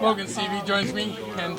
Logan Seavey joins me, and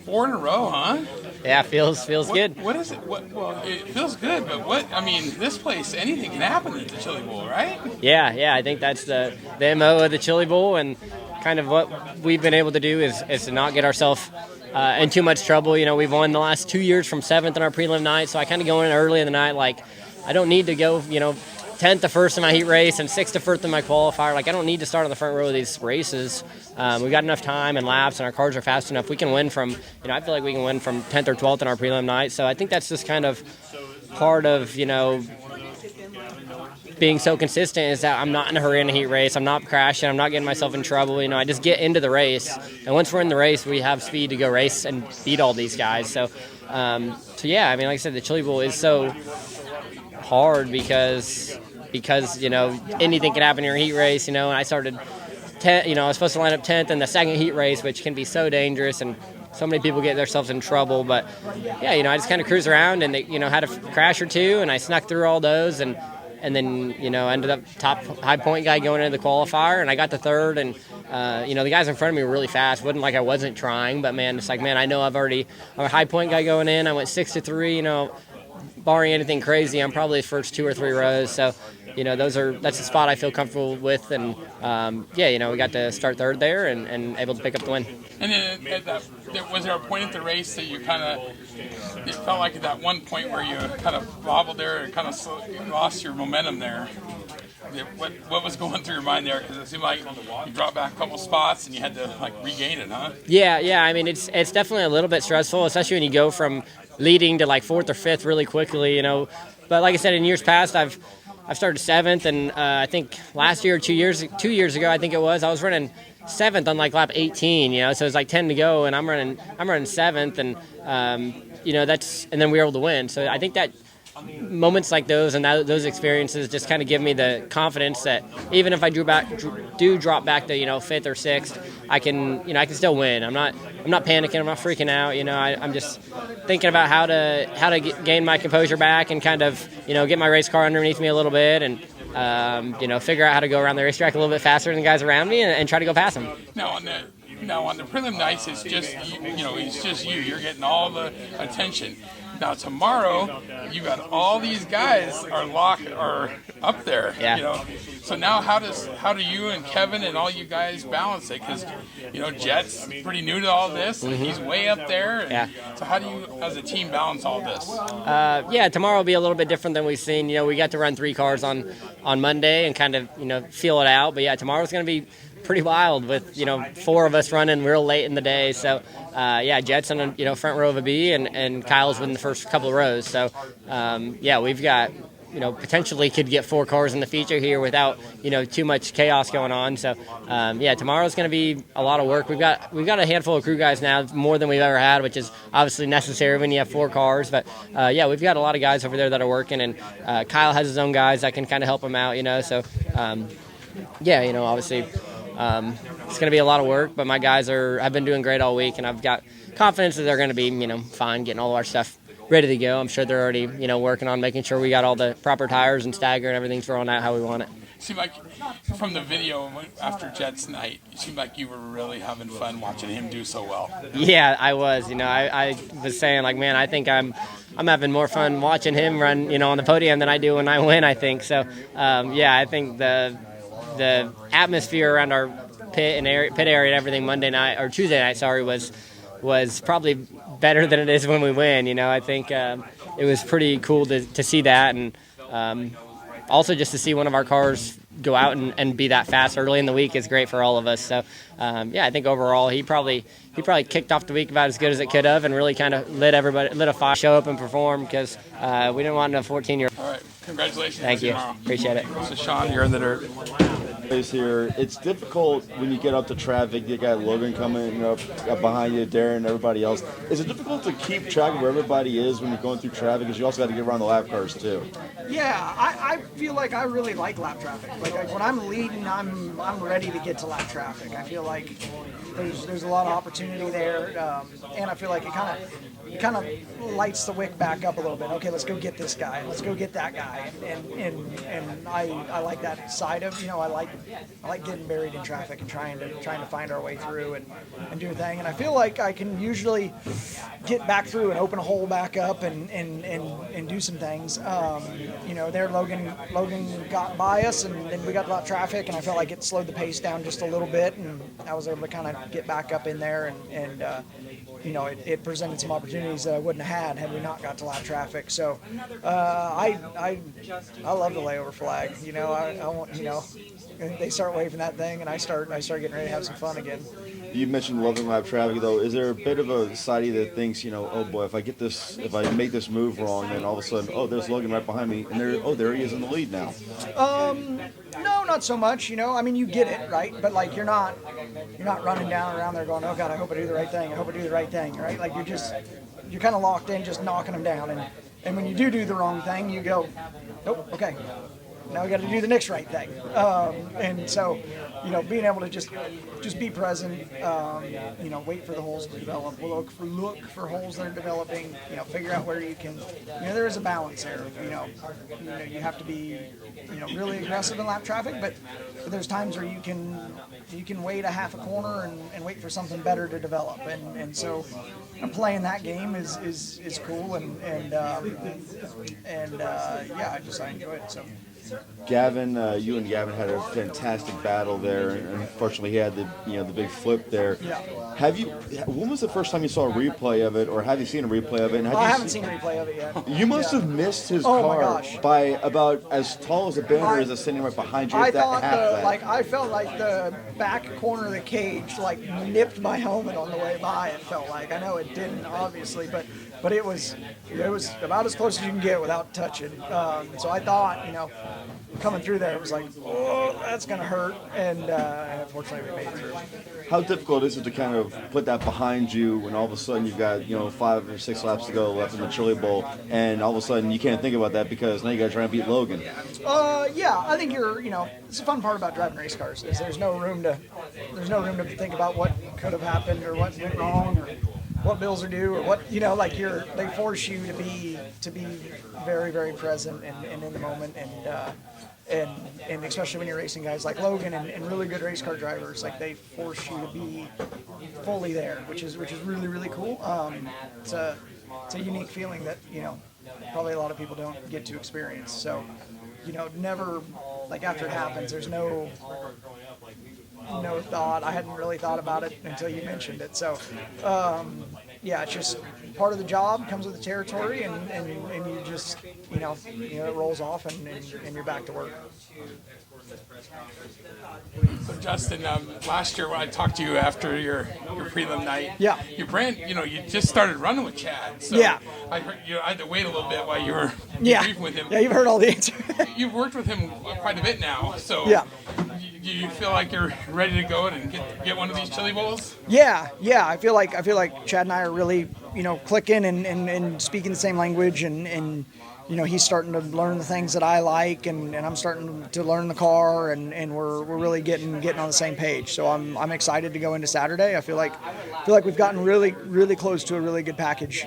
4 in a row, huh? Yeah, feels good. What is it? Well, it feels good, but what? I mean, this place, anything can happen at the Chili Bowl, right? Yeah. I think that's the MO of the Chili Bowl, and kind of what we've been able to do is to not get ourselves in too much trouble. You know, we've won the last 2 years from 7th in our prelim night, so I kind of go in early in the night like I don't need to go, 10th to first in my heat race and 6th to first in my qualifier. Like, I don't need to start on the front row of these races. We've got enough time and laps, and our cars are fast enough. We can win from, I feel like we can win from 10th or 12th in our prelim night. So I think that's just kind of part of, being so consistent is that I'm not in a hurry in a heat race. I'm not crashing. I'm not getting myself in trouble. I just get into the race. And once we're in the race, we have speed to go race and beat all these guys. So yeah, like I said, the Chili Bowl is so hard because anything can happen in your heat race, and I started 10th, I was supposed to line up 10th in the second heat race, which can be so dangerous, and so many people get themselves in trouble. But yeah, I just kind of cruise around and had a crash or two, and I snuck through all those, and then ended up top high point guy going into the qualifier, and I got the third, and the guys in front of me were really fast. Wasn't like I wasn't trying, but man, it's like, man, I know I'm a high point guy going in. I went 6-3, barring anything crazy, I'm probably the first 2 or 3 rows. So, that's a spot I feel comfortable with. And, we got to start third there and able to pick up the win. And then was there a point at the race that you it felt like at that one point where you kind of wobbled there and kind of lost your momentum there? What was going through your mind there? Because it seemed like you dropped back a couple spots and you had to regain it, huh? Yeah. It's definitely a little bit stressful, especially when you go from leading to 4th or 5th really quickly, But like I said, in years past, I've started 7th, and I think last year, 2 years ago, I think it was, I was running 7th on lap 18, so it was 10 to go, and I'm running 7th, and and then we were able to win. So I think that moments like those and those experiences just kind of give me the confidence that even if I drop back to 5th or 6th, I can still win. I'm not panicking. I'm not freaking out. I'm just thinking about how to gain my composure back and kind of get my race car underneath me a little bit and figure out how to go around the racetrack a little bit faster than the guys around me and try to go past them. Now on the prelim nights, it's just it's just you. You're getting all the attention. Now tomorrow, you got all these guys are up there. Yeah. So now how do you and Kevin and all you guys balance it? Because Jet's pretty new to all this. And he's way up there. Yeah. So how do you, as a team, balance all this? Tomorrow will be a little bit different than we've seen. We got to run 3 cars on Monday and kind of feel it out. But yeah, tomorrow's going to be pretty wild with 4 of us running real late in the day. So Jet's on front row of a B, and Kyle's within the first couple of rows. So we've got potentially could get 4 cars in the feature here without too much chaos going on. So tomorrow's going to be a lot of work. We've got a handful of crew guys now, more than we've ever had, which is obviously necessary when you have 4 cars. But we've got a lot of guys over there that are working, and Kyle has his own guys that can kind of help him out. So obviously. It's going to be a lot of work, but my guys have been doing great all week, and I've got confidence that they're going to be, fine, getting all of our stuff ready to go. I'm sure they're already, working on making sure we got all the proper tires and stagger and everything thrown out how we want it. It seemed like from the video after Jet's night, it seemed like you were really having fun watching him do so well. Yeah, I was. I was saying, man, I think I'm having more fun watching him run, on the podium than I do when I win, I think. So, I think the atmosphere around our pit area and everything Tuesday night, was probably better than it is when we win. I think it was pretty cool to see that, and also just to see one of our cars go out and be that fast early in the week is great for all of us. So I think overall he probably kicked off the week about as good as it could have, and really kind of lit a fire, show up and perform, because we didn't want a 14-year-old. All right, congratulations. Thank you. Appreciate it. So Sean, you're in the dirt. Here, it's difficult when you get up to traffic. You got Logan coming up behind you, Darren, everybody else. Is it difficult to keep track of where everybody is when you're going through traffic? Because you also got to get around the lap cars too. Yeah, I feel like I really like lap traffic. Like when I'm leading, I'm ready to get to lap traffic. I feel like there's a lot of opportunity there, and I feel like it kind of lights the wick back up a little bit. Okay, let's go get this guy. Let's go get that guy. And I like that side of, I like getting buried in traffic and trying to find our way through and do a thing. And I feel like I can usually get back through and open a hole back up and do some things. There Logan got by us, and then we got a lot of traffic, and I felt like it slowed the pace down just a little bit, and I was able to kind of get back up in there, and it presented some opportunities that I wouldn't have had we not got to lap traffic. So I love the layover flag. I want, they start waving that thing, and I start getting ready to have some fun again. You mentioned loving lap traffic, though. Is there a bit of a side of you that thinks, oh boy, if I make this move wrong, then all of a sudden, oh, there's Logan right behind me, and there he is in the lead now? No, not so much. I mean, you get it, right? But like, you're not running down around there going, oh God, I hope I do the right thing. I hope I do the right thing, right? Like you're kind of locked in, just knocking them down. And when you do the wrong thing, you go, nope, okay. Now we got to do the next right thing, and so, being able to just be present, wait for the holes to develop, look for holes that are developing, figure out where you can, there is a balance there. You have to be, really aggressive in lap traffic, but there's times where you can wait a half a corner and wait for something better to develop, and so playing that game is cool, and I enjoy it. So. Gavin, you and Gavin had a fantastic battle there, and unfortunately he had the big flip there. Yeah. When was the first time you saw a replay of it, or have you seen a replay of it? And I haven't seen a replay of it yet. You must have missed his my car gosh. by about as tall as a banner is sitting right behind you. I felt like the back corner of the cage nipped my helmet on the way by. It felt like, I know it didn't obviously, but it was about as close as you can get without touching. So I thought, coming through there, it was like, oh, that's gonna hurt, and unfortunately we made it through. How difficult is it to kind of put that behind you when all of a sudden you've got 5 or 6 laps to go left in the Chili Bowl, and all of a sudden you can't think about that because now you got to try and beat Logan? Yeah, I think it's the fun part about driving race cars is there's no room to think about what could have happened or what went wrong or what bills are due or what they force you to be very, very present and in the moment, and especially when you're racing guys like Logan and really good race car drivers, like they force you to be fully there, which is really, really cool. It's a unique feeling that probably a lot of people don't get to experience. So never, like, after it happens, there's no thought. I hadn't really thought about it until you mentioned it. So it's just part of the job, comes with the territory, and you just it rolls off and you're back to work. So Justin, last year when I talked to you after your prelim night, you just started running with Chad. So I heard I had to wait a little bit while you were debriefing with him. Yeah, you've heard all the answers. You've worked with him quite a bit now, so do you feel like you're ready to go and get one of these chili bowls? Yeah. I feel like Chad and I are really clicking and speaking the same language, and he's starting to learn the things that I like, and I'm starting to learn the car, and we're really getting on the same page. So I'm excited to go into Saturday. I feel like we've gotten really, really close to a really good package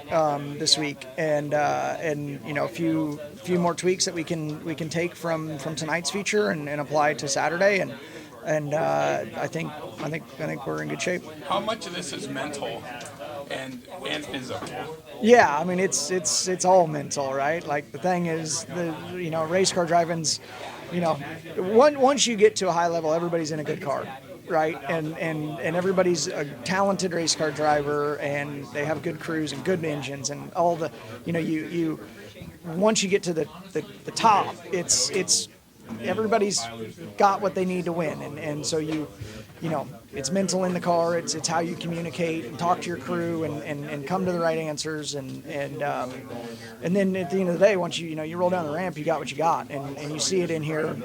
this week, and a few more tweaks that we can take from tonight's feature and apply to Saturday, and I think we're in good shape. How much of this is mental and physical? Yeah, I mean it's all mental, right? Like, the thing is, race car driving's, once you get to a high level, everybody's in a good car, right? And everybody's a talented race car driver, and they have good crews and good engines and all the, you once you get to the top, it's everybody's got what they need to win, and so it's mental in the car. It's how you communicate and talk to your crew and come to the right answers, and then at the end of the day, once you roll down the ramp, you got what you got, and you see it in here.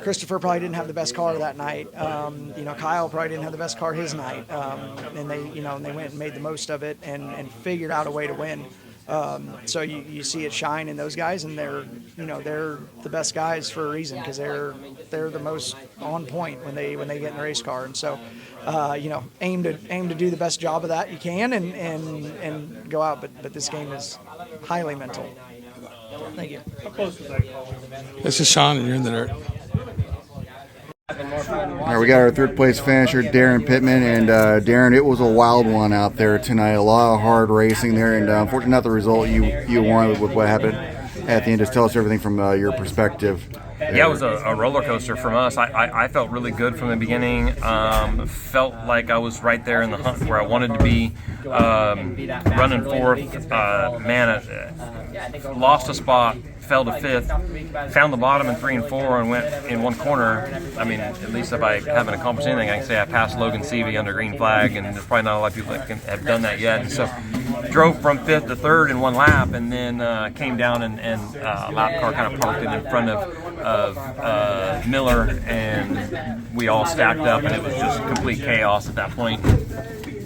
Christopher probably didn't have the best car that night. Kyle probably didn't have the best car his night, and they went and made the most of it and figured out a way to win. So you see it shine in those guys, and they're the best guys for a reason, because they're the most on point when they get in the race car. And so aim to do the best job of that you can, and go out. But this game is highly mental. Thank you. This is Sean, and you're in the dirt. All right, we got our third place finisher, Darren Pittman, and Darren, it was a wild one out there tonight. A lot of hard racing there, and unfortunately, not the result you wanted with what happened at the end. Just tell us everything from your perspective. Yeah, it was a roller coaster from us. I felt really good from the beginning. Felt like I was right there in the hunt where I wanted to be, running fourth. Lost a spot, fell to fifth, found the bottom in 3 and 4, and went in one corner. I mean, at least if I haven't accomplished anything, I can say I passed Logan Seavey under green flag, and there's probably not a lot of people that have done that yet. And so drove from 5th to 3rd in one lap, and then came down and a lap car kind of parked in front of Miller, and we all stacked up, and it was just complete chaos at that point.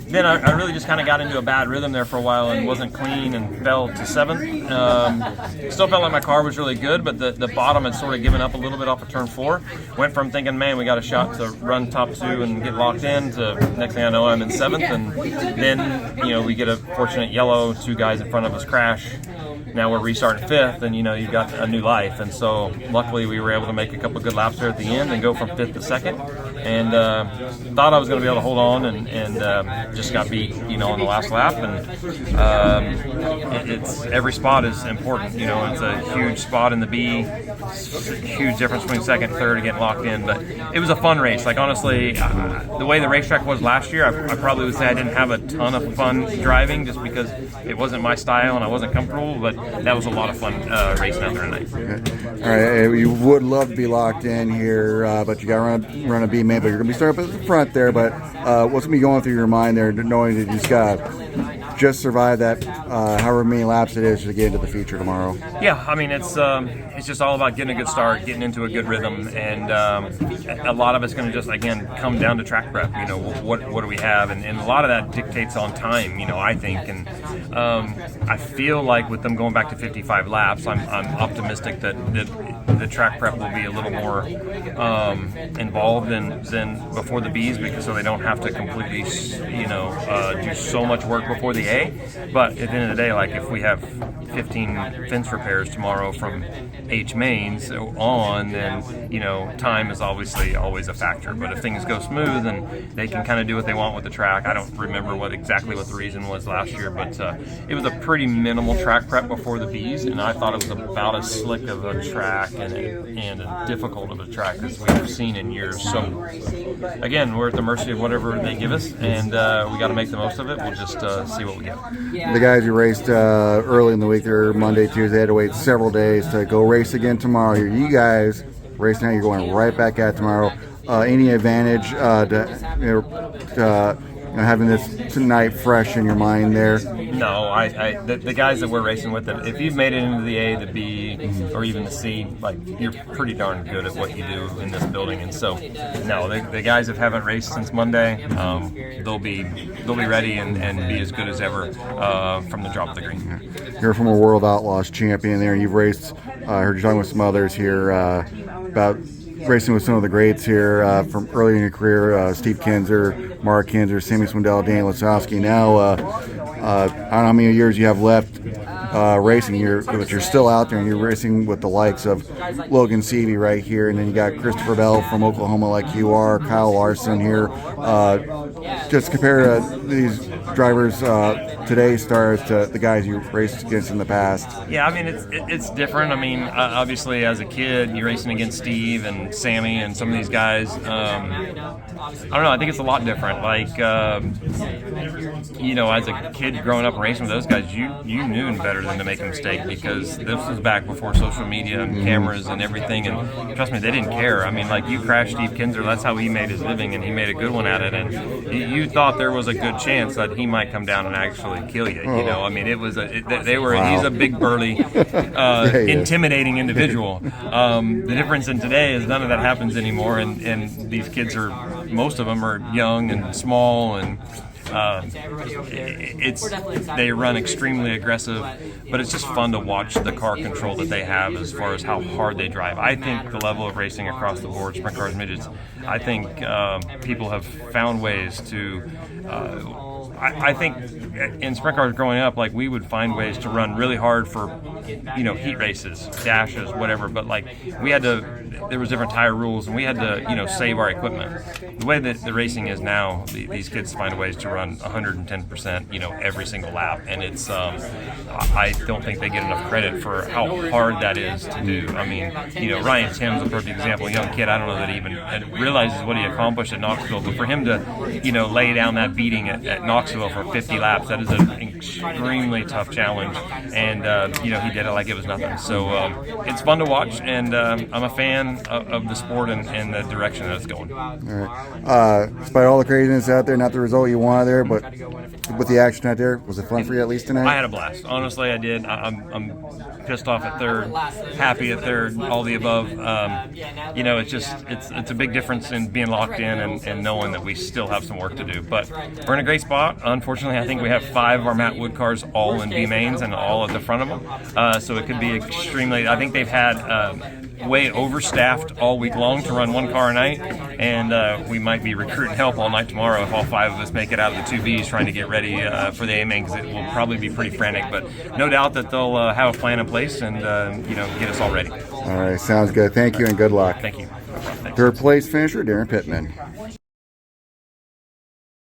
Then I really just kind of got into a bad rhythm there for a while and wasn't clean and fell to 7th. Still felt like my car was really good, but the bottom had sort of given up a little bit off of turn 4. Went from thinking, man, we got a shot to run top 2 and get locked in, to next thing I know I'm in 7th. And then, we get a fortunate yellow, 2 guys in front of us crash. Now we're restarting 5th, and you've got a new life. And so luckily we were able to make a couple good laps there at the end and go from 5th to 2nd. And thought I was going to be able to hold on, and just got beat, on the last lap. And it's every spot is important. It's a huge spot in the B. It's a huge difference between 2nd and 3rd getting locked in. But it was a fun race. Like, honestly, the way the racetrack was last year, I probably would say I didn't have a ton of fun driving, just because it wasn't my style and I wasn't comfortable. But that was a lot of fun racing out there tonight. All right, you would love to be locked in here, but you got to run a B main. But you're going to be starting up at the front there. But what's going to be going through your mind there, knowing that you just got just survive that however many laps it is to get into the feature tomorrow? Yeah, I mean, it's just all about getting a good start, getting into a good rhythm, and a lot of it's going to just, again, come down to track prep. What do we have, and a lot of that dictates on time, I think, and I feel like with them going back to 55 laps, I'm optimistic that the track prep will be a little more involved than before the Bs, because so they don't have to completely do so much work before the A. But at the end of the day, like, if we have 15 fence repairs tomorrow from H mains on, then time is obviously always a factor. But if things go smooth and they can kind of do what they want with the track, I don't remember exactly what the reason was last year, but it was a pretty minimal track prep before the Bs, and I thought it was about as slick of a track and as difficult of a track as we've seen in years. So again, we're at the mercy of whatever they give us, and we got to make the most of it. We'll just see what we get. The guys who raced early in the week, they're Monday, Tuesday, had to wait several days to go race again tomorrow. Here, you guys racing now, you're going right back at tomorrow. Any advantage to having this tonight fresh in your mind there? No, the guys that we're racing with, if you've made it into the A, the B, or even the C, like, you're pretty darn good at what you do in this building. And so, no, the guys that haven't raced since Monday, they'll be ready and be as good as ever from the drop of the green. You're a former World Outlaws champion there. You've raced, I heard you talking with some others here about racing with some of the greats here from early in your career, Steve Kinzer, Mark Kinzer, Sammy Swindell, Danny Lasowski. Now, I don't know how many years you have left racing, but you're still out there and you're racing with the likes of Logan Seavey right here, and then you got Christopher Bell from Oklahoma like you are, Kyle Larson here. Just compare these drivers today stars to the guys you raced against in the past. Yeah, I mean, it's different. I mean, obviously as a kid, you're racing against Steve and Sammy and some of these guys. I don't know, I think it's a lot different. Like, as a kid growing up and racing with those guys, you knew better than to make a mistake, because this was back before social media and cameras and everything, and trust me, they didn't care. I mean, like, you crashed Steve Kinzer, that's how he made his living, and he made a good one at it, and you thought there was a good chance that he might come down and actually kill you. I mean, he's a big, burly, intimidating individual. The difference in today is none of that happens anymore, and these kids most of them are young and small, and they run extremely aggressive, but it's just fun to watch the car control that they have as far as how hard they drive. I think the level of racing across the board, sprint cars, midgets, I think people have found ways to. I think in sprint cars growing up, like, we would find ways to run really hard for, heat races, dashes, whatever. But like, there was different tire rules, and we had to, save our equipment. The way that the racing is now, these kids find ways to run 110%, every single lap, and it's. I don't think they get enough credit for how hard that is to do. I mean, Ryan Tim's a perfect example. A young kid, I don't know that he even realizes what he accomplished at Knoxville, but for him to, lay down that beating at Knoxville for 50 laps, that is an extremely tough challenge, and he did it like it was nothing. So it's fun to watch, and I'm a fan of the sport and the direction that it's going. All right. Despite all the craziness out there, not the result you wanted there, but with the action out there, was it fun for you at least tonight? I had a blast. Honestly, I did. I'm pissed off at third, happy at third, all the above. It's a big difference in being locked in and knowing that we still have some work to do. But we're in a great spot. Unfortunately, I think we have 5 of our Matt Wood cars all in B mains and all at the front of them. So it could be extremely. I think they've had way overstaffed all week long to run one car a night, and we might be recruiting help all night tomorrow if all 5 of us make it out of the 2Bs trying to get ready for the A main, because it will probably be pretty frantic. But no doubt that they'll have a plan in place and get us all ready. All right, sounds good. Thank you and good luck. Thank you. Thanks. Third place finisher, Darren Pittman.